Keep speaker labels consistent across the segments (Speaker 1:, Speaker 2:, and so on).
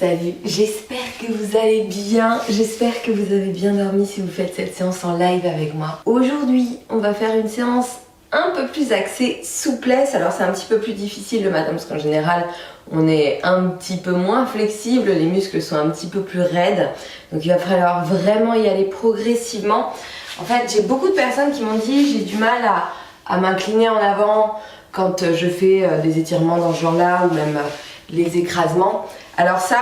Speaker 1: Salut, j'espère que vous allez bien, j'espère que vous avez bien dormi si vous faites cette séance en live avec moi. Aujourd'hui, on va faire une séance un peu plus axée souplesse. Alors c'est un petit peu plus difficile le matin parce qu'en général, on est un petit peu moins flexible, les muscles sont un petit peu plus raides. Donc il va falloir vraiment y aller progressivement. En fait, j'ai beaucoup de personnes qui m'ont dit j'ai du mal à m'incliner en avant quand je fais des étirements dans ce genre-là ou même les écrasements. Alors ça,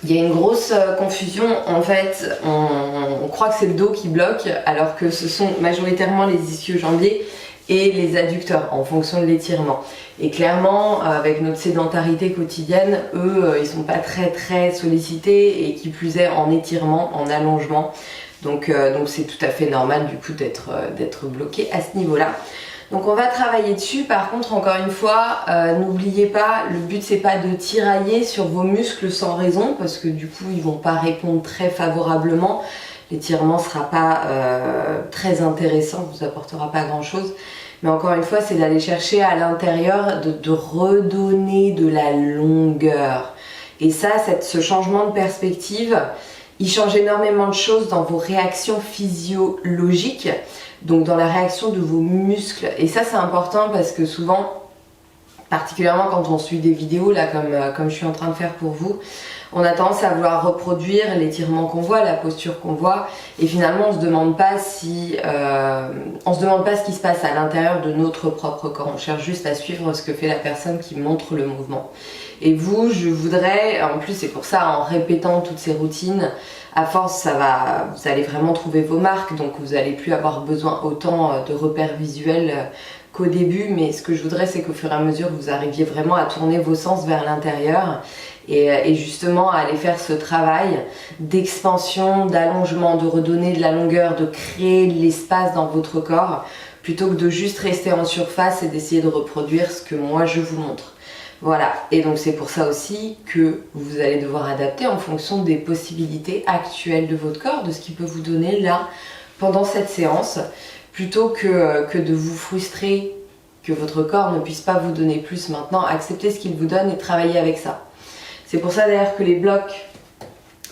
Speaker 1: il y a une grosse confusion. En fait, on croit que c'est le dos qui bloque alors que ce sont majoritairement les ischio-jambiers et les adducteurs en fonction de l'étirement. Et clairement, avec notre sédentarité quotidienne, eux, ils sont pas très sollicités et qui plus est en étirement, en allongement. Donc c'est tout à fait normal du coup d'être bloqué à ce niveau-là. Donc on va travailler dessus. Par contre, encore une fois, n'oubliez pas, le but c'est pas de tirailler sur vos muscles sans raison parce que du coup ils vont pas répondre très favorablement. L'étirement sera pas très intéressant, vous apportera pas grand chose. Mais encore une fois, c'est d'aller chercher à l'intérieur, de redonner de la longueur. Et ça, ce changement de perspective, il change énormément de choses dans vos réactions physiologiques. Donc dans la réaction de vos muscles. Et ça c'est important parce que souvent, particulièrement quand on suit des vidéos là comme je suis en train de faire pour vous, on a tendance à vouloir reproduire l'étirement qu'on voit, la posture qu'on voit, et finalement on se demande pas ce qui se passe à l'intérieur de notre propre corps. On cherche juste à suivre ce que fait la personne qui montre le mouvement. Et vous, je voudrais, en plus c'est pour ça, en répétant toutes ces routines, à force vous allez vraiment trouver vos marques, donc vous n'allez plus avoir besoin autant de repères visuels qu'au début, mais ce que je voudrais c'est qu'au fur et à mesure vous arriviez vraiment à tourner vos sens vers l'intérieur et justement à aller faire ce travail d'expansion, d'allongement, de redonner de la longueur, de créer de l'espace dans votre corps, plutôt que de juste rester en surface et d'essayer de reproduire ce que moi je vous montre. Voilà, et donc c'est pour ça aussi que vous allez devoir adapter en fonction des possibilités actuelles de votre corps, de ce qu'il peut vous donner là, pendant cette séance, plutôt que de vous frustrer que votre corps ne puisse pas vous donner plus maintenant, acceptez ce qu'il vous donne et travaillez avec ça. C'est pour ça d'ailleurs que les blocs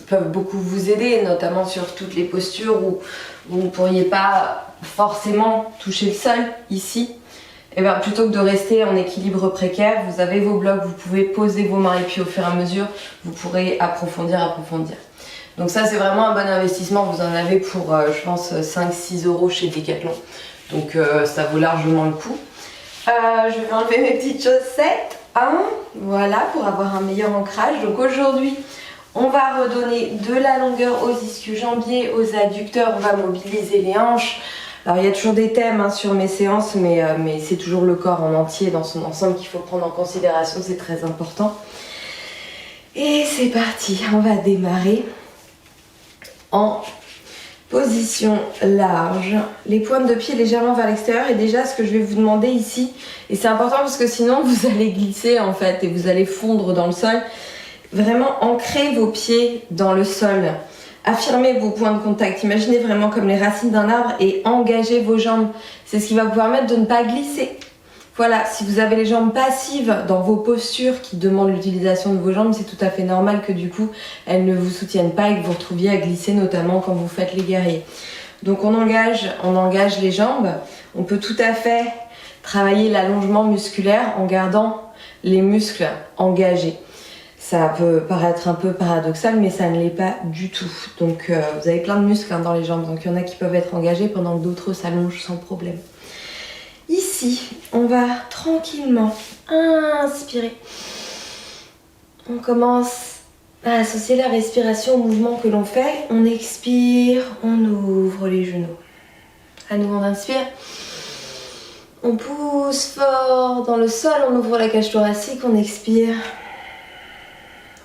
Speaker 1: peuvent beaucoup vous aider, notamment sur toutes les postures où vous ne pourriez pas forcément toucher le sol, ici. Et bien plutôt que de rester en équilibre précaire, vous avez vos blocs, vous pouvez poser vos mains et puis au fur et à mesure, vous pourrez approfondir. Donc ça c'est vraiment un bon investissement, vous en avez pour je pense 5-6 € chez Decathlon. Donc ça vaut largement le coup. Je vais enlever mes petites chaussettes, voilà, pour avoir un meilleur ancrage. Donc aujourd'hui, on va redonner de la longueur aux ischio-jambiers, aux adducteurs, on va mobiliser les hanches. Alors il y a toujours des thèmes sur mes séances, mais c'est toujours le corps en entier dans son ensemble qu'il faut prendre en considération, c'est très important. Et c'est parti, on va démarrer en position large, les pointes de pied légèrement vers l'extérieur. Et déjà ce que je vais vous demander ici, et c'est important parce que sinon vous allez glisser en fait et vous allez fondre dans le sol, vraiment ancrez vos pieds dans le sol. Affirmez vos points de contact, imaginez vraiment comme les racines d'un arbre et engagez vos jambes. C'est ce qui va vous permettre de ne pas glisser. Voilà, si vous avez les jambes passives dans vos postures qui demandent l'utilisation de vos jambes, c'est tout à fait normal que du coup, elles ne vous soutiennent pas et que vous vous retrouviez à glisser, notamment quand vous faites les guerriers. Donc on engage les jambes. On peut tout à fait travailler l'allongement musculaire en gardant les muscles engagés. Ça peut paraître un peu paradoxal, mais ça ne l'est pas du tout. Donc vous avez plein de muscles dans les jambes, donc il y en a qui peuvent être engagés pendant que d'autres s'allongent sans problème. Ici, on va tranquillement inspirer. On commence à associer la respiration au mouvement que l'on fait. On expire, on ouvre les genoux. À nouveau, on inspire. On pousse fort dans le sol, on ouvre la cage thoracique, on expire.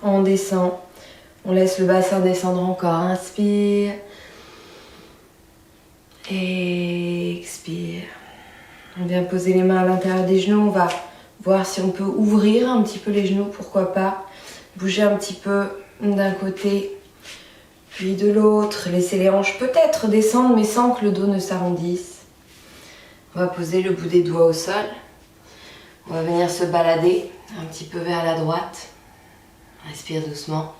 Speaker 1: On descend, on laisse le bassin descendre encore, inspire, expire. On vient poser les mains à l'intérieur des genoux, on va voir si on peut ouvrir un petit peu les genoux, pourquoi pas. Bouger un petit peu d'un côté, puis de l'autre. Laisser les hanches peut-être descendre, mais sans que le dos ne s'arrondisse. On va poser le bout des doigts au sol. On va venir se balader un petit peu vers la droite. Respire doucement.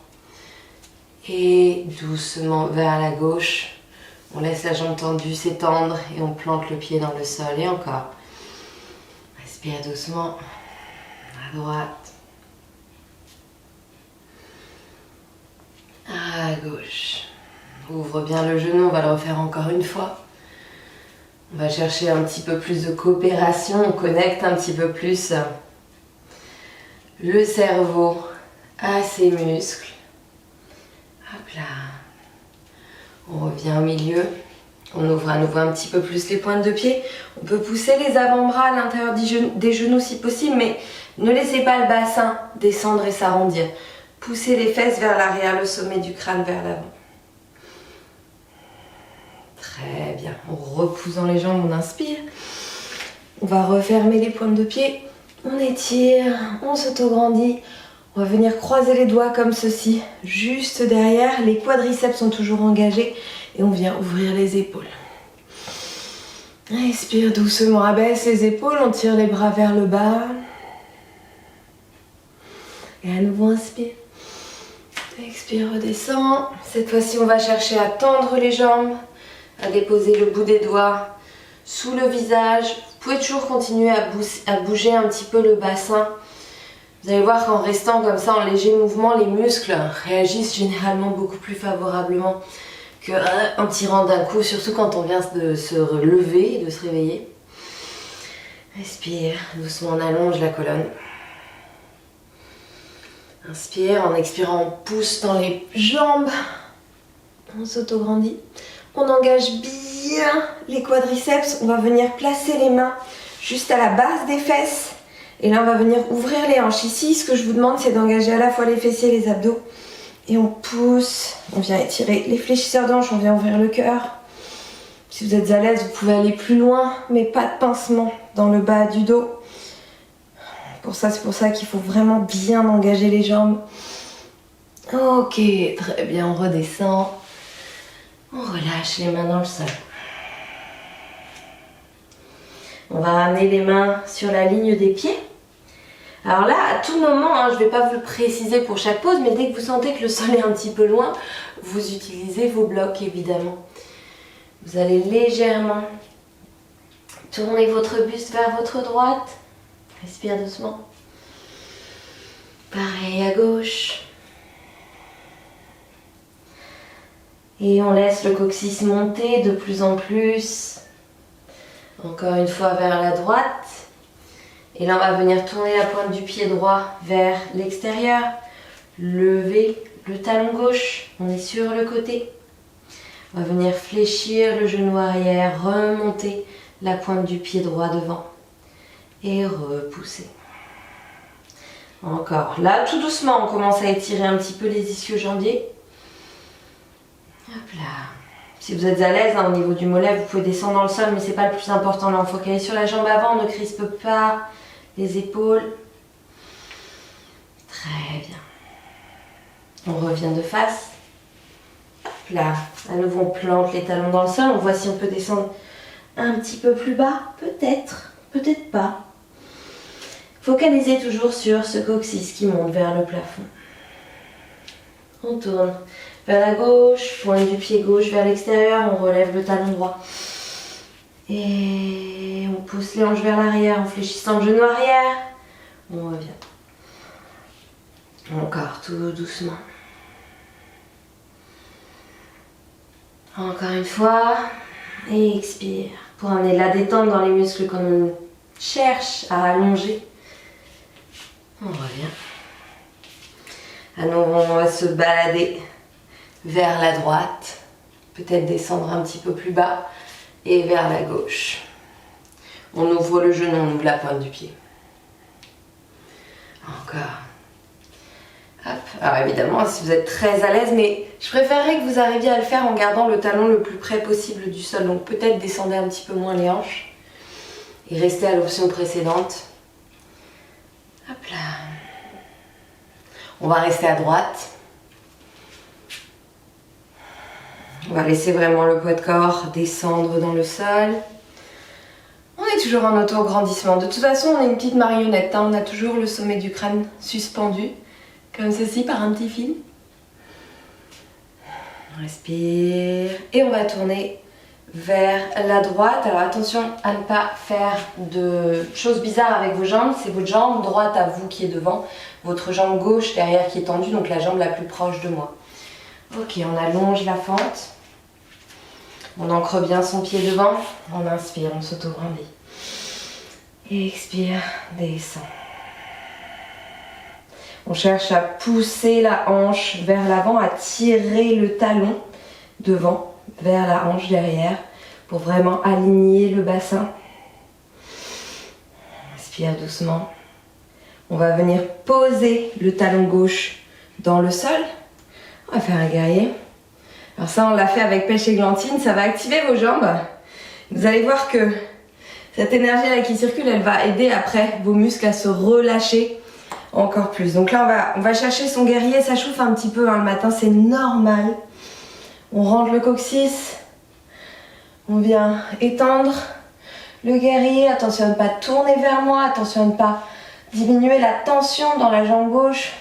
Speaker 1: Et doucement vers la gauche. On laisse la jambe tendue s'étendre et on plante le pied dans le sol. Et encore. Respire doucement. À droite. À gauche. Ouvre bien le genou, on va le refaire encore une fois. On va chercher un petit peu plus de coopération, on connecte un petit peu plus le cerveau à ses muscles. Hop là. On revient au milieu. On ouvre à nouveau un petit peu plus les pointes de pied. On peut pousser les avant-bras à l'intérieur des genoux si possible, mais ne laissez pas le bassin descendre et s'arrondir. Poussez les fesses vers l'arrière, le sommet du crâne vers l'avant. Très bien. On repousse dans les jambes, on inspire. On va refermer les pointes de pied. On étire, on s'autograndit. On va venir croiser les doigts comme ceci, juste derrière. Les quadriceps sont toujours engagés et on vient ouvrir les épaules. Expire doucement, abaisse les épaules, on tire les bras vers le bas. Et à nouveau inspire. Expire, redescend. Cette fois-ci, on va chercher à tendre les jambes, à déposer le bout des doigts sous le visage. Vous pouvez toujours continuer à bouger un petit peu le bassin. Vous allez voir qu'en restant comme ça en léger mouvement, les muscles réagissent généralement beaucoup plus favorablement qu'en tirant d'un coup, surtout quand on vient de se lever, de se réveiller. Respire, doucement on allonge la colonne. Inspire, en expirant on pousse dans les jambes. On s'autograndit. On engage bien les quadriceps. On va venir placer les mains juste à la base des fesses. Et là, on va venir ouvrir les hanches. Ici, ce que je vous demande, c'est d'engager à la fois les fessiers et les abdos. Et on pousse. On vient étirer les fléchisseurs de hanches. On vient ouvrir le cœur. Si vous êtes à l'aise, vous pouvez aller plus loin, mais pas de pincement dans le bas du dos. C'est pour ça qu'il faut vraiment bien engager les jambes. Ok, très bien, on redescend. On relâche les mains dans le sol. On va ramener les mains sur la ligne des pieds. Alors là, à tout moment, je ne vais pas vous le préciser pour chaque pose, mais dès que vous sentez que le sol est un petit peu loin, vous utilisez vos blocs évidemment. Vous allez légèrement tourner votre buste vers votre droite. Respire doucement. Pareil à gauche. Et on laisse le coccyx monter de plus en plus. Encore une fois vers la droite. Et là, on va venir tourner la pointe du pied droit vers l'extérieur. Lever le talon gauche. On est sur le côté. On va venir fléchir le genou arrière, remonter la pointe du pied droit devant. Et repousser. Encore. Là, tout doucement, on commence à étirer un petit peu les ischio-jambiers. Hop là. Si vous êtes à l'aise au niveau du mollet, vous pouvez descendre dans le sol, mais c'est pas le plus important. Là, on focalise sur la jambe avant, on ne crispe pas les épaules. Très bien. On revient de face. Hop là. À nouveau, on plante les talons dans le sol. On voit si on peut descendre un petit peu plus bas. Peut-être, peut-être pas. Focalisez toujours sur ce coccyx qui monte vers le plafond. On tourne vers la gauche, pointe du pied gauche vers l'extérieur, on relève le talon droit. Et on pousse les hanches vers l'arrière en fléchissant le genou arrière. On revient. Encore tout doucement. Encore une fois. Et expire. Pour amener de la détente dans les muscles qu'on cherche à allonger. On revient. À nouveau, on va se balader vers la droite. Peut-être descendre un petit peu plus bas. Et vers la gauche. On ouvre le genou, on ouvre la pointe du pied. Encore. Hop. Alors évidemment, si vous êtes très à l'aise, mais je préférerais que vous arriviez à le faire en gardant le talon le plus près possible du sol. Donc peut-être descendez un petit peu moins les hanches. Et restez à l'option précédente. Hop là. On va rester à droite. On va laisser vraiment le poids de corps descendre dans le sol. On est toujours en auto-grandissement. De toute façon, on est une petite marionnette. On a toujours le sommet du crâne suspendu. comme ceci par un petit fil. On respire et on va tourner vers la droite. Alors attention à ne pas faire de choses bizarres avec vos jambes. C'est votre jambe droite à vous qui est devant, votre jambe gauche derrière qui est tendue, donc la jambe la plus proche de moi. Ok, on allonge la fente. On ancre bien son pied devant. On inspire, on s'auto-grandit. Expire, descend. On cherche à pousser la hanche vers l'avant, à tirer le talon devant vers la hanche derrière pour vraiment aligner le bassin. Inspire doucement. On va venir poser le talon gauche dans le sol. On va faire un guerrier. Alors ça, on l'a fait avec pêche églantine. Ça va activer vos jambes. Vous allez voir que cette énergie là qui circule, elle va aider après vos muscles à se relâcher encore plus. Donc là, on va chercher son guerrier. Ça chauffe un petit peu le matin, c'est normal. On rentre le coccyx. On vient étendre le guerrier. Attention à ne pas tourner vers moi. Attention à ne pas diminuer la tension dans la jambe gauche.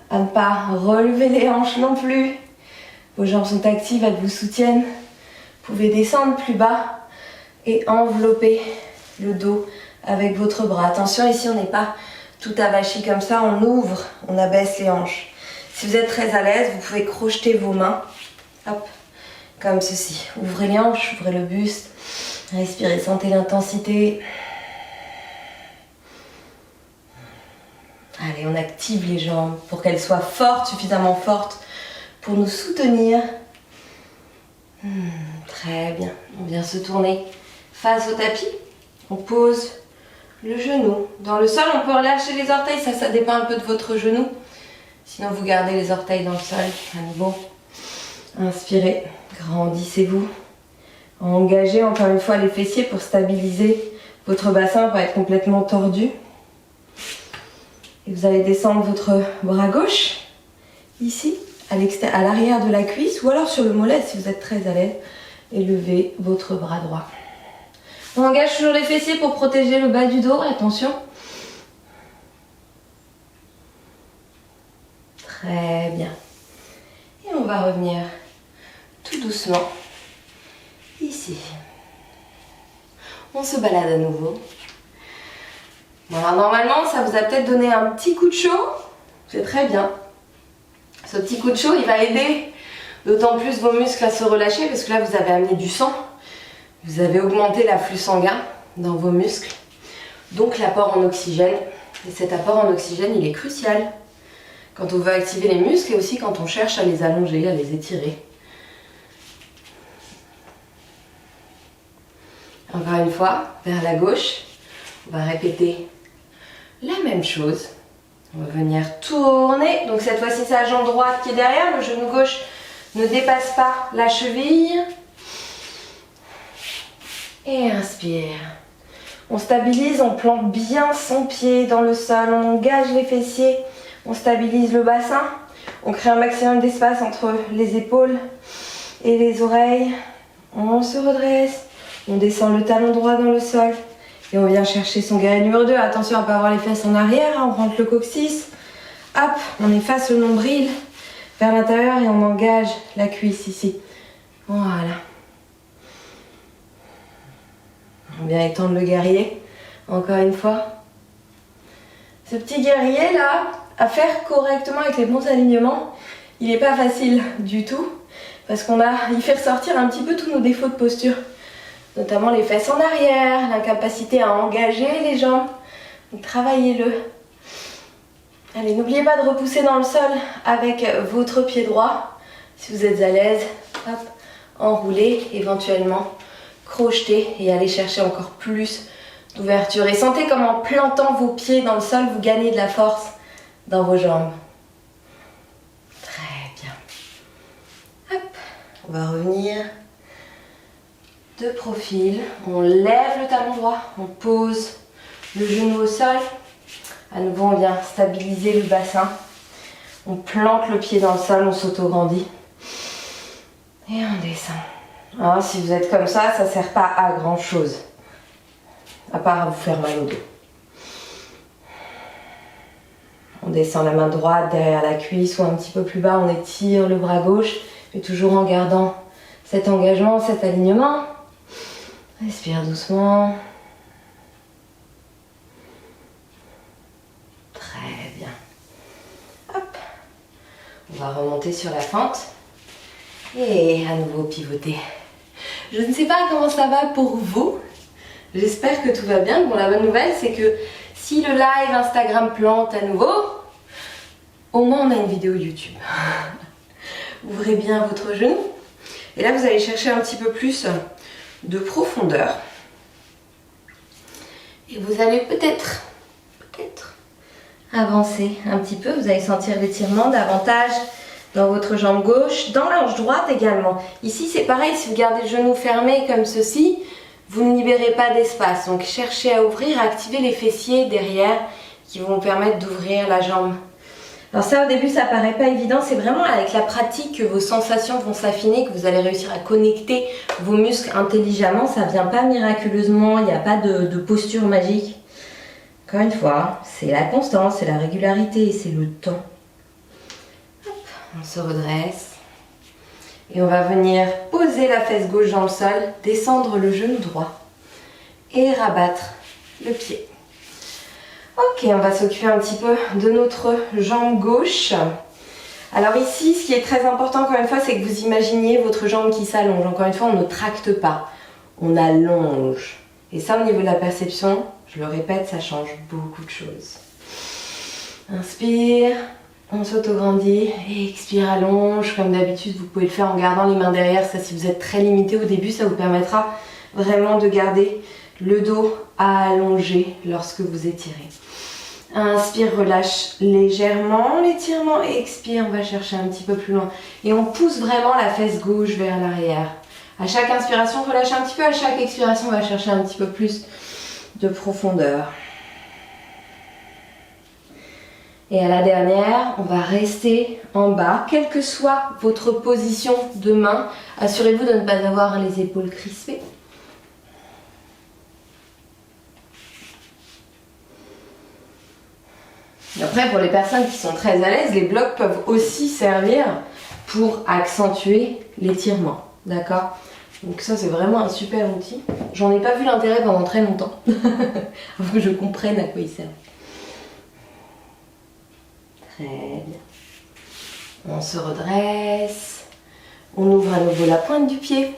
Speaker 1: À ne pas relever les hanches non plus. Vos jambes sont actives, elles vous soutiennent. Vous pouvez descendre plus bas et envelopper le dos avec votre bras. Attention, ici on n'est pas tout avachi comme ça, on ouvre, on abaisse les hanches. Si vous êtes très à l'aise, vous pouvez crocheter vos mains, hop, comme ceci. Ouvrez les hanches, ouvrez le buste, respirez, sentez l'intensité. Allez, on active les jambes pour qu'elles soient fortes, suffisamment fortes pour nous soutenir. Très bien, on vient se tourner face au tapis. On pose le genou dans le sol. On peut relâcher les orteils, ça dépend un peu de votre genou. Sinon, vous gardez les orteils dans le sol. À nouveau, inspirez, grandissez-vous. Engagez encore une fois les fessiers pour stabiliser votre bassin, pour être complètement tordu. Et vous allez descendre votre bras gauche, ici, à l'arrière de la cuisse, ou alors sur le mollet si vous êtes très à l'aise, et levez votre bras droit. On engage toujours les fessiers pour protéger le bas du dos, attention. Très bien. Et on va revenir tout doucement ici. On se balade à nouveau. Bon, alors normalement, ça vous a peut-être donné un petit coup de chaud. C'est très bien. Ce petit coup de chaud, il va aider d'autant plus vos muscles à se relâcher parce que là, vous avez amené du sang. Vous avez augmenté l'afflux sanguin dans vos muscles. Donc l'apport en oxygène. Et cet apport en oxygène, il est crucial quand on veut activer les muscles et aussi quand on cherche à les allonger, à les étirer. Encore une fois, vers la gauche, on va répéter la même chose. On va venir tourner. Donc cette fois-ci, c'est la jambe droite qui est derrière. Le genou gauche ne dépasse pas la cheville. Et inspire. On stabilise, on plante bien son pied dans le sol. On engage les fessiers. On stabilise le bassin. On crée un maximum d'espace entre les épaules et les oreilles. On se redresse. On descend le talon droit dans le sol. Et on vient chercher son guerrier numéro 2. Attention à ne pas avoir les fesses en arrière. On rentre le coccyx. Hop, on efface le nombril vers l'intérieur et on engage la cuisse ici. Voilà. On vient étendre le guerrier. Encore une fois. Ce petit guerrier là, à faire correctement avec les bons alignements, il n'est pas facile du tout. Parce il fait ressortir un petit peu tous nos défauts de posture. Notamment les fesses en arrière, l'incapacité à engager les jambes. Donc travaillez-le. Allez, n'oubliez pas de repousser dans le sol avec votre pied droit. Si vous êtes à l'aise, hop, enroulez, éventuellement crochetez et allez chercher encore plus d'ouverture. Et sentez comme en plantant vos pieds dans le sol, vous gagnez de la force dans vos jambes. Très bien. Hop, on va revenir de profil, on lève le talon droit, on pose le genou au sol. À nouveau, on vient stabiliser le bassin. On plante le pied dans le sol, on s'auto-grandit. Et on descend. Alors, si vous êtes comme ça ne sert pas à grand chose. À part à vous faire mal au dos. On descend la main droite derrière la cuisse ou un petit peu plus bas, on étire le bras gauche, mais toujours en gardant cet engagement, cet alignement. Respire doucement. Très bien. Hop. On va remonter sur la fente et à nouveau pivoter. Je ne sais pas comment ça va pour vous. J'espère que tout va bien. Bon, la bonne nouvelle, c'est que si le live Instagram plante à nouveau, au moins on a une vidéo YouTube. Ouvrez bien votre genou. Et là, vous allez chercher un petit peu plus de profondeur. Et vous allez peut-être avancer un petit peu. Vous allez sentir l'étirement davantage dans votre jambe gauche, dans la hanche droite également. Ici, c'est pareil, si vous gardez le genou fermé comme ceci, vous ne libérez pas d'espace. Donc, cherchez à ouvrir, à activer les fessiers derrière qui vont vous permettre d'ouvrir la jambe. Alors ça, au début, ça paraît pas évident. C'est vraiment avec la pratique que vos sensations vont s'affiner, que vous allez réussir à connecter vos muscles intelligemment. Ça vient pas miraculeusement, il n'y a pas de posture magique. Encore une fois, c'est la constance, c'est la régularité et c'est le temps. Hop, on se redresse. Et on va venir poser la fesse gauche dans le sol, descendre le genou droit et rabattre le pied. Ok, on va s'occuper un petit peu de notre jambe gauche. Alors ici, ce qui est très important encore une fois, c'est que vous imaginiez votre jambe qui s'allonge. Encore une fois, on ne tracte pas, on allonge. Et ça, au niveau de la perception, je le répète, ça change beaucoup de choses. Inspire. On s'autograndit et expire, allonge. Comme d'habitude, vous pouvez le faire en gardant les mains derrière. Ça, si vous êtes très limité au début, ça vous permettra vraiment de garder le dos allongé lorsque vous étirez. Inspire, relâche légèrement l'étirement et expire, on va chercher un petit peu plus loin. Et on pousse vraiment la fesse gauche vers l'arrière. À chaque inspiration, relâche un petit peu. À chaque expiration, on va chercher un petit peu plus de profondeur. Et à la dernière, on va rester en bas, quelle que soit votre position de main. Assurez-vous de ne pas avoir les épaules crispées. Et après, pour les personnes qui sont très à l'aise, les blocs peuvent aussi servir pour accentuer l'étirement. D'accord ? Donc ça, c'est vraiment un super outil. J'en ai pas vu l'intérêt pendant très longtemps. Avant que je comprenne à quoi il sert. Très bien. On se redresse. On ouvre à nouveau la pointe du pied.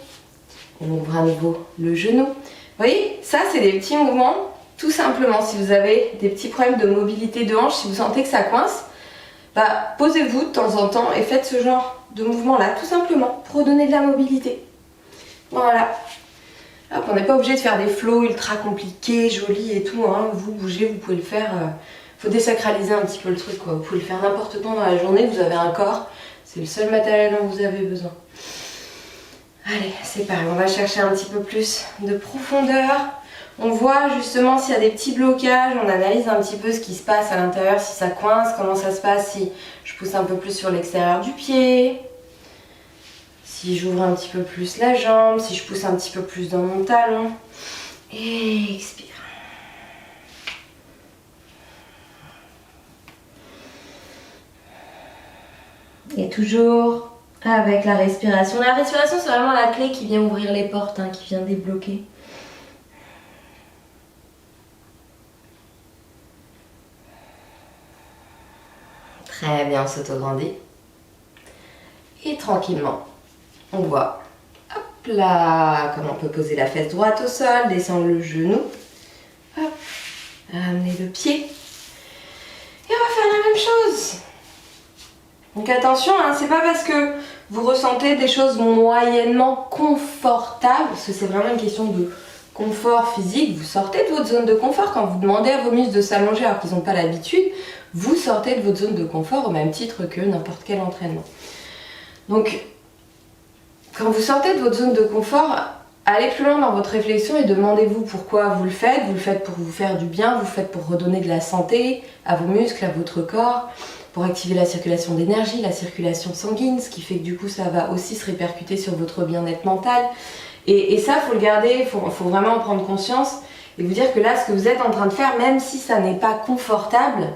Speaker 1: On ouvre à nouveau le genou. Vous voyez, ça c'est des petits mouvements. Tout simplement, si vous avez des petits problèmes de mobilité de hanche, si vous sentez que ça coince, bah, posez-vous de temps en temps et faites ce genre de mouvement-là, tout simplement, pour redonner de la mobilité. Voilà. Hop, on n'est pas obligé de faire des flows ultra compliqués, jolis et tout. Hein. Vous bougez, vous pouvez le faire. Faut désacraliser un petit peu le truc, quoi. Vous pouvez le faire n'importe quand dans la journée, vous avez un corps, c'est le seul matériel dont vous avez besoin. Allez, c'est pareil, on va chercher un petit peu plus de profondeur. On voit justement s'il y a des petits blocages, on analyse un petit peu ce qui se passe à l'intérieur, si ça coince, comment ça se passe, si je pousse un peu plus sur l'extérieur du pied, si j'ouvre un petit peu plus la jambe, si je pousse un petit peu plus dans mon talon. Et expire. Et toujours avec la respiration. La respiration, c'est vraiment la clé qui vient ouvrir les portes, hein, qui vient débloquer. Très bien, on s'autograndit. Et tranquillement, on voit, hop là, comment on peut poser la fesse droite au sol, descendre le genou, hop, ramener le pied. Et on va faire la même chose. Donc attention, hein, c'est pas parce que vous ressentez des choses moyennement confortables, parce que c'est vraiment une question de confort physique, vous sortez de votre zone de confort. Quand vous demandez à vos muscles de s'allonger alors qu'ils n'ont pas l'habitude, vous sortez de votre zone de confort au même titre que n'importe quel entraînement. Donc, quand vous sortez de votre zone de confort, allez plus loin dans votre réflexion et demandez-vous pourquoi vous le faites. Vous le faites pour vous faire du bien, vous le faites pour redonner de la santé à vos muscles, à votre corps, pour activer la circulation d'énergie, la circulation sanguine, ce qui fait que du coup ça va aussi se répercuter sur votre bien-être mental. Et ça, il faut le garder, il faut vraiment en prendre conscience et vous dire que là, ce que vous êtes en train de faire, même si ça n'est pas confortable,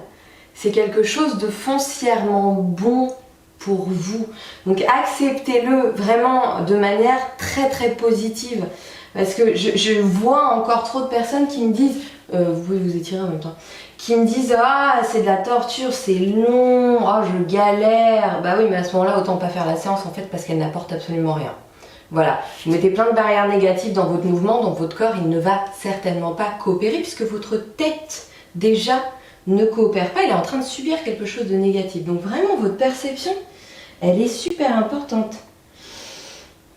Speaker 1: c'est quelque chose de foncièrement bon pour vous. Donc acceptez-le vraiment de manière très très positive. Parce que je vois encore trop de personnes qui me disent, vous pouvez vous étirer en même temps, qui me disent ah c'est de la torture, c'est long, oh je galère. Bah oui, mais à ce moment-là autant pas faire la séance en fait parce qu'elle n'apporte absolument rien. Voilà, vous mettez plein de barrières négatives dans votre mouvement, donc votre corps il ne va certainement pas coopérer puisque votre tête déjà ne coopère pas, il est en train de subir quelque chose de négatif. Donc vraiment votre perception, elle est super importante.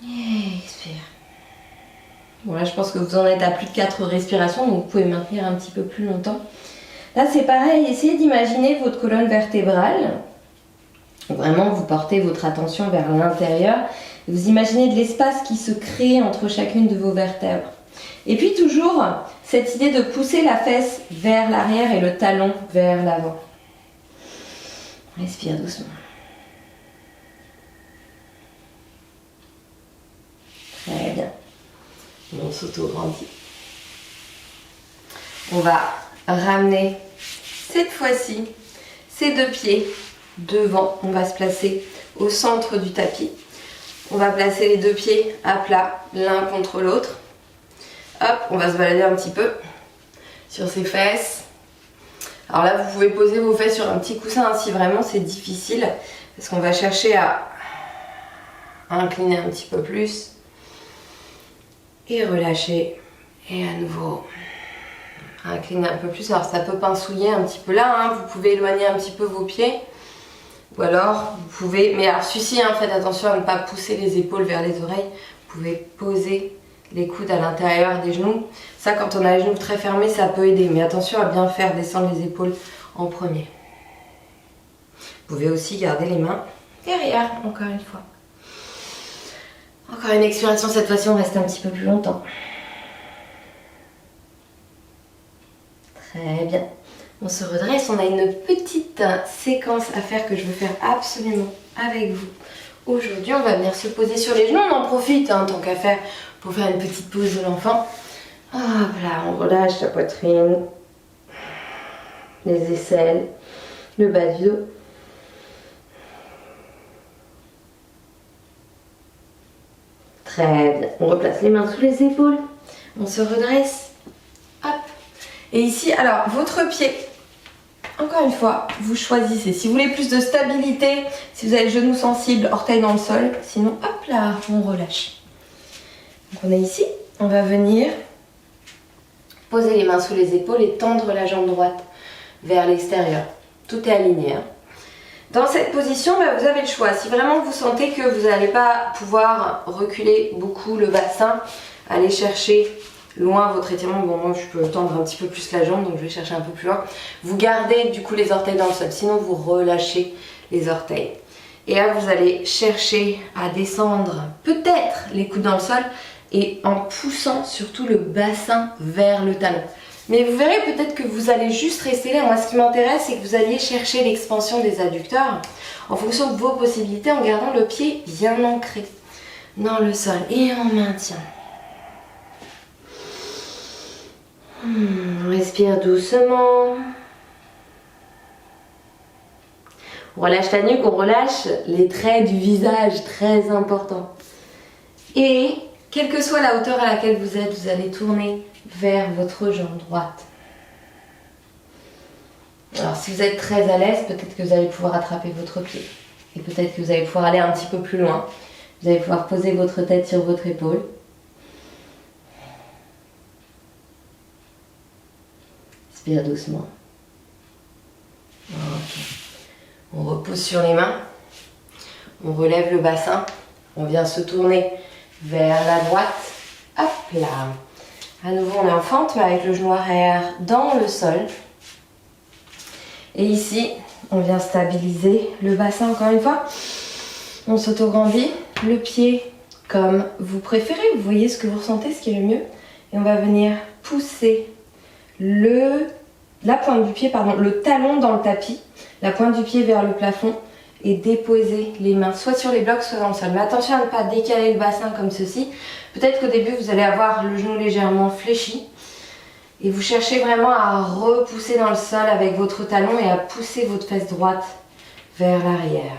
Speaker 1: Expire. Bon là je pense que vous en êtes à plus de 4 respirations, donc vous pouvez maintenir un petit peu plus longtemps. Là c'est pareil, essayez d'imaginer votre colonne vertébrale. Vraiment vous portez votre attention vers l'intérieur. Vous imaginez de l'espace qui se crée entre chacune de vos vertèbres. Et puis toujours cette idée de pousser la fesse vers l'arrière et le talon vers l'avant. Respire doucement. Très bien. On s'auto-grandit. On va ramener cette fois-ci ces 2 pieds devant. On va se placer au centre du tapis. On va placer les 2 pieds à plat l'un contre l'autre. Hop, on va se balader un petit peu sur ses fesses. Alors là, vous pouvez poser vos fesses sur un petit coussin hein, si vraiment c'est difficile. Parce qu'on va chercher à incliner un petit peu plus. Et relâcher. Et à nouveau, incliner un peu plus. Alors ça peut pincouiller un petit peu là. Hein. Vous pouvez éloigner un petit peu vos pieds. Ou alors, vous pouvez... Mais alors celui-ci, hein, faites attention à ne pas pousser les épaules vers les oreilles. Vous pouvez poser les coudes à l'intérieur des genoux. Ça, quand on a les genoux très fermés, ça peut aider. Mais attention à bien faire descendre les épaules en premier. Vous pouvez aussi garder les mains derrière, encore une fois. Encore une expiration, cette fois-ci on reste un petit peu plus longtemps. Très bien. On se redresse, on a une petite séquence à faire que je veux faire absolument avec vous. Aujourd'hui, on va venir se poser sur les genoux, on en profite hein, tant qu'à faire pour faire une petite pause de l'enfant. Hop là, on relâche la poitrine, les aisselles, le bas du dos. Très bien. On replace les mains sous les épaules. On se redresse. Hop. Et ici, alors, votre pied, encore une fois, vous choisissez. Si vous voulez plus de stabilité, si vous avez le genou sensible, orteil dans le sol. Sinon, hop là, on relâche. Donc on est ici. On va venir poser les mains sous les épaules et tendre la jambe droite vers l'extérieur. Tout est aligné. Hein. Dans cette position, vous avez le choix. Si vraiment vous sentez que vous n'allez pas pouvoir reculer beaucoup le bassin, allez chercher loin votre étirement. Bon, moi je peux tendre un petit peu plus la jambe, donc je vais chercher un peu plus loin. Vous gardez du coup les orteils dans le sol, sinon vous relâchez les orteils. Et là, vous allez chercher à descendre peut-être les coudes dans le sol et en poussant surtout le bassin vers le talon. Mais vous verrez peut-être que vous allez juste rester là. Moi, ce qui m'intéresse, c'est que vous alliez chercher l'expansion des adducteurs en fonction de vos possibilités, en gardant le pied bien ancré dans le sol. Et on maintient. On respire doucement. On relâche la nuque, on relâche les traits du visage, très important. Et quelle que soit la hauteur à laquelle vous êtes, vous allez tourner vers votre jambe droite. Alors si vous êtes très à l'aise, peut-être que vous allez pouvoir attraper votre pied. Et peut-être que vous allez pouvoir aller un petit peu plus loin. Vous allez pouvoir poser votre tête sur votre épaule. Inspire doucement. Okay. On repose sur les mains. On relève le bassin. On vient se tourner vers la droite. Hop là. À nouveau, on est en fente, mais avec le genou arrière dans le sol. Et ici, on vient stabiliser le bassin encore une fois. On s'auto-grandit, le pied comme vous préférez. Vous voyez ce que vous ressentez, ce qui est le mieux. Et on va venir pousser la pointe du pied, le talon dans le tapis. La pointe du pied vers le plafond. Et déposer les mains soit sur les blocs, soit dans le sol. Mais attention à ne pas décaler le bassin comme ceci. Peut-être qu'au début, vous allez avoir le genou légèrement fléchi. Et vous cherchez vraiment à repousser dans le sol avec votre talon et à pousser votre fesse droite vers l'arrière.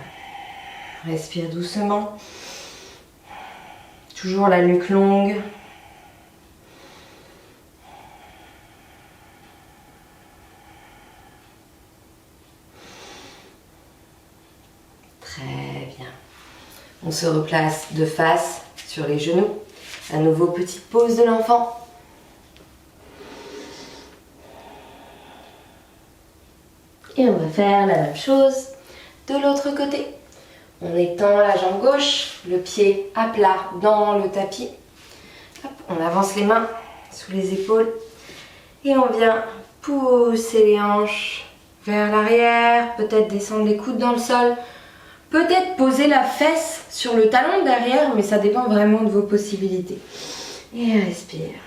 Speaker 1: Respire doucement. Toujours la nuque longue. Très bien. On se replace de face sur les genoux. À nouveau, petite pause de l'enfant. Et on va faire la même chose de l'autre côté. On étend la jambe gauche, le pied à plat dans le tapis. Hop, on avance les mains sous les épaules. Et on vient pousser les hanches vers l'arrière. Peut-être descendre les coudes dans le sol. Peut-être poser la fesse sur le talon derrière, mais ça dépend vraiment de vos possibilités. Et respire.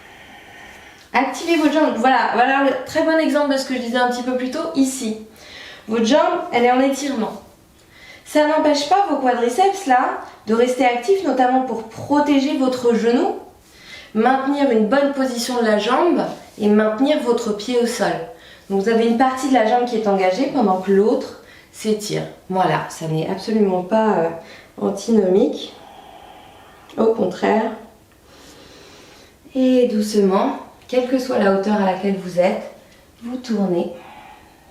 Speaker 1: Activez votre jambe. Voilà le très bon exemple de ce que je disais un petit peu plus tôt. Ici, votre jambe, elle est en étirement. Ça n'empêche pas vos quadriceps là de rester actifs, notamment pour protéger votre genou, maintenir une bonne position de la jambe et maintenir votre pied au sol. Donc vous avez une partie de la jambe qui est engagée pendant que l'autre s'étire. Voilà, ça n'est absolument pas antinomique. Au contraire. Et doucement, quelle que soit la hauteur à laquelle vous êtes, vous tournez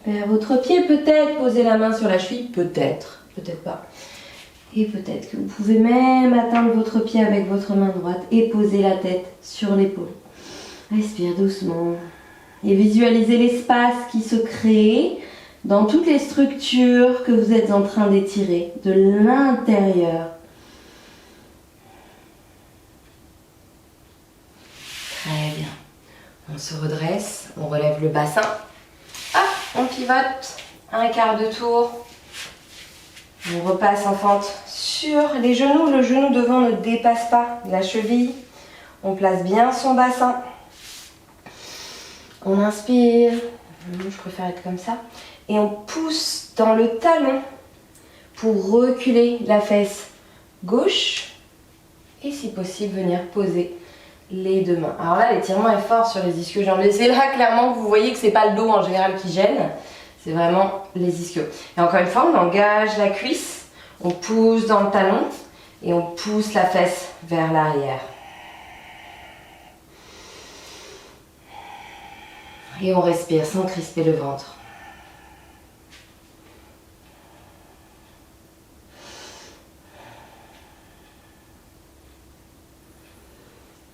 Speaker 1: vers votre pied. Peut-être poser la main sur la cheville, peut-être pas. Et peut-être que vous pouvez même atteindre votre pied avec votre main droite et poser la tête sur l'épaule. Respire doucement. Et visualisez l'espace qui se crée dans toutes les structures que vous êtes en train d'étirer de l'intérieur. Très bien. On se redresse, on relève le bassin. Hop, on pivote, un quart de tour. On repasse en fente sur les genoux. Le genou devant ne dépasse pas la cheville. On place bien son bassin. On inspire. Je préfère être comme ça. Et on pousse dans le talon pour reculer la fesse gauche. Et si possible, venir poser les deux mains. Alors là, l'étirement est fort sur les ischio-jambiers. C'est là clairement que vous voyez que c'est pas le dos en général qui gêne. C'est vraiment les ischios. Et encore une fois, on engage la cuisse, on pousse dans le talon et on pousse la fesse vers l'arrière. Et on respire sans crisper le ventre.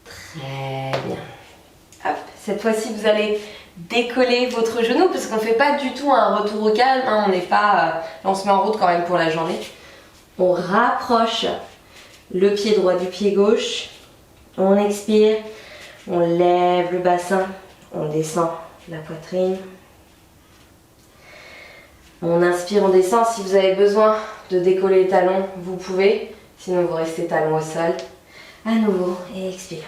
Speaker 1: Très bien. Hop, cette fois-ci, vous allez décoller votre genou parce qu'on ne fait pas du tout un retour au calme, hein, on n'est pas, on se met en route quand même pour la journée. On rapproche le pied droit du pied gauche, on expire, on lève le bassin, on descend la poitrine. On inspire, on descend. Si vous avez besoin de décoller les talons, vous pouvez, sinon vous restez talons au sol. À nouveau, et expire.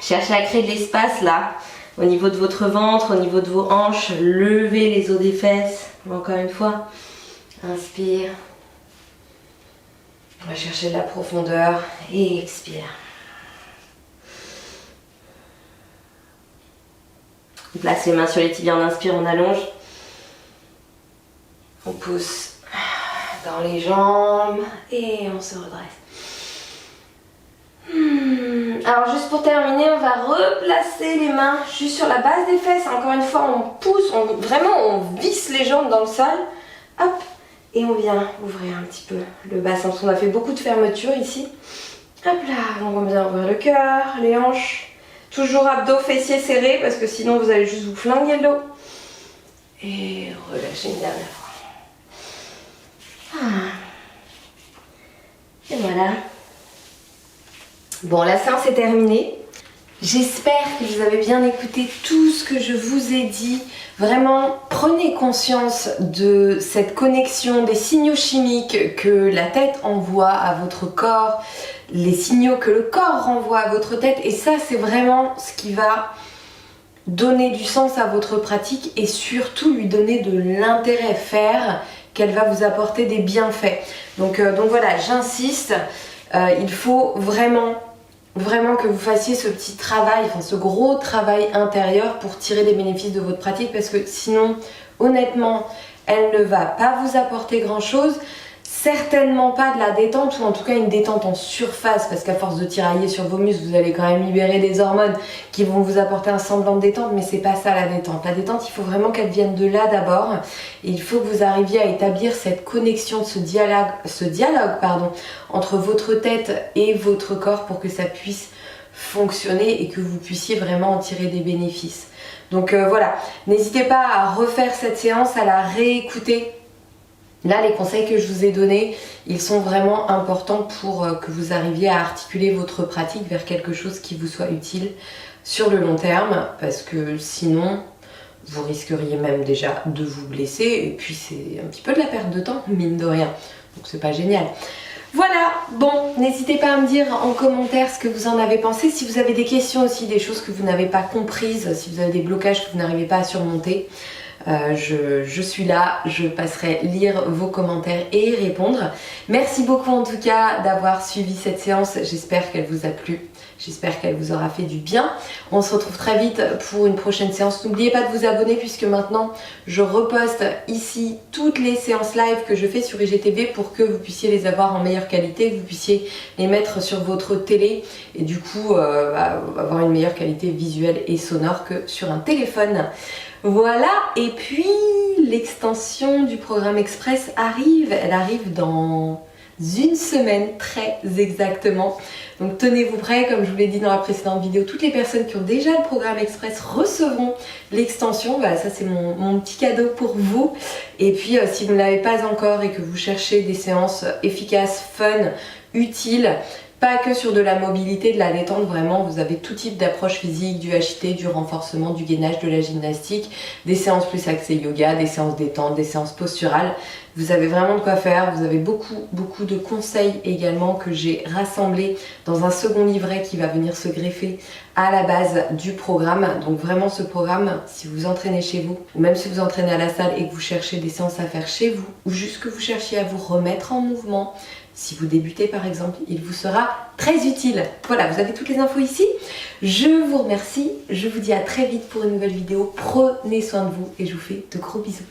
Speaker 1: Cherchez à créer de l'espace là, au niveau de votre ventre, au niveau de vos hanches. Levez les os des fesses. Encore une fois. Inspire. On va chercher de la profondeur et expire. On place les mains sur les tibias, on inspire, on allonge. On pousse dans les jambes et on se redresse. Alors juste pour terminer, on va replacer les mains juste sur la base des fesses. Encore une fois, on pousse, on visse les jambes dans le sol. Hop, et on vient ouvrir un petit peu le bassin. Parce qu'on a fait beaucoup de fermeture ici. Hop là, on va bien ouvrir le cœur, les hanches. Toujours abdos, fessiers serrés parce que sinon vous allez juste vous flinguer le dos. Et relâchez une dernière fois. Et voilà. Bon, la séance est terminée. J'espère que vous avez bien écouté tout ce que je vous ai dit. Vraiment, prenez conscience de cette connexion, des signaux chimiques que la tête envoie à votre corps, les signaux que le corps renvoie à votre tête. Et ça, c'est vraiment ce qui va donner du sens à votre pratique et surtout lui donner de l'intérêt, faire qu'elle va vous apporter des bienfaits. Donc voilà, j'insiste, il faut vraiment vraiment que vous fassiez ce petit travail, enfin ce gros travail intérieur pour tirer les bénéfices de votre pratique, parce que sinon, honnêtement, elle ne va pas vous apporter grand chose. Certainement pas de la détente, ou en tout cas une détente en surface, parce qu'à force de tirailler sur vos muscles, vous allez quand même libérer des hormones qui vont vous apporter un semblant de détente, mais c'est pas ça la détente. La détente, il faut vraiment qu'elle vienne de là d'abord, et il faut que vous arriviez à établir cette connexion, ce dialogue entre votre tête et votre corps pour que ça puisse fonctionner et que vous puissiez vraiment en tirer des bénéfices. Donc voilà, n'hésitez pas à refaire cette séance, à la réécouter. Là, les conseils que je vous ai donnés, ils sont vraiment importants pour que vous arriviez à articuler votre pratique vers quelque chose qui vous soit utile sur le long terme, parce que sinon, vous risqueriez même déjà de vous blesser, et puis c'est un petit peu de la perte de temps, mine de rien, donc c'est pas génial. Voilà, bon, n'hésitez pas à me dire en commentaire ce que vous en avez pensé, si vous avez des questions aussi, des choses que vous n'avez pas comprises, si vous avez des blocages que vous n'arrivez pas à surmonter. Je suis là, je passerai lire vos commentaires et y répondre. Merci beaucoup en tout cas d'avoir suivi cette séance, j'espère qu'elle vous a plu, j'espère qu'elle vous aura fait du bien. On se retrouve très vite pour une prochaine séance. N'oubliez pas de vous abonner puisque maintenant je reposte ici toutes les séances live que je fais sur IGTV pour que vous puissiez les avoir en meilleure qualité, que vous puissiez les mettre sur votre télé et du coup avoir une meilleure qualité visuelle et sonore que sur un téléphone. Voilà, et puis l'extension du programme Express arrive, elle arrive dans une semaine très exactement. Donc tenez-vous prêts, comme je vous l'ai dit dans la précédente vidéo, toutes les personnes qui ont déjà le programme Express recevront l'extension. Voilà, ça c'est mon petit cadeau pour vous. Et puis si vous ne l'avez pas encore et que vous cherchez des séances efficaces, fun, utiles, pas que sur de la mobilité, de la détente, vraiment, vous avez tout type d'approche physique, du HIIT, du renforcement, du gainage, de la gymnastique, des séances plus axées yoga, des séances détente, des séances posturales. Vous avez vraiment de quoi faire, vous avez beaucoup de conseils également que j'ai rassemblés dans un second livret qui va venir se greffer à la base du programme. Donc vraiment ce programme, si vous entraînez chez vous, ou même si vous entraînez à la salle et que vous cherchez des séances à faire chez vous, ou juste que vous cherchiez à vous remettre en mouvement, si vous débutez par exemple, il vous sera très utile. Voilà, vous avez toutes les infos ici. Je vous remercie, je vous dis à très vite pour une nouvelle vidéo. Prenez soin de vous et je vous fais de gros bisous.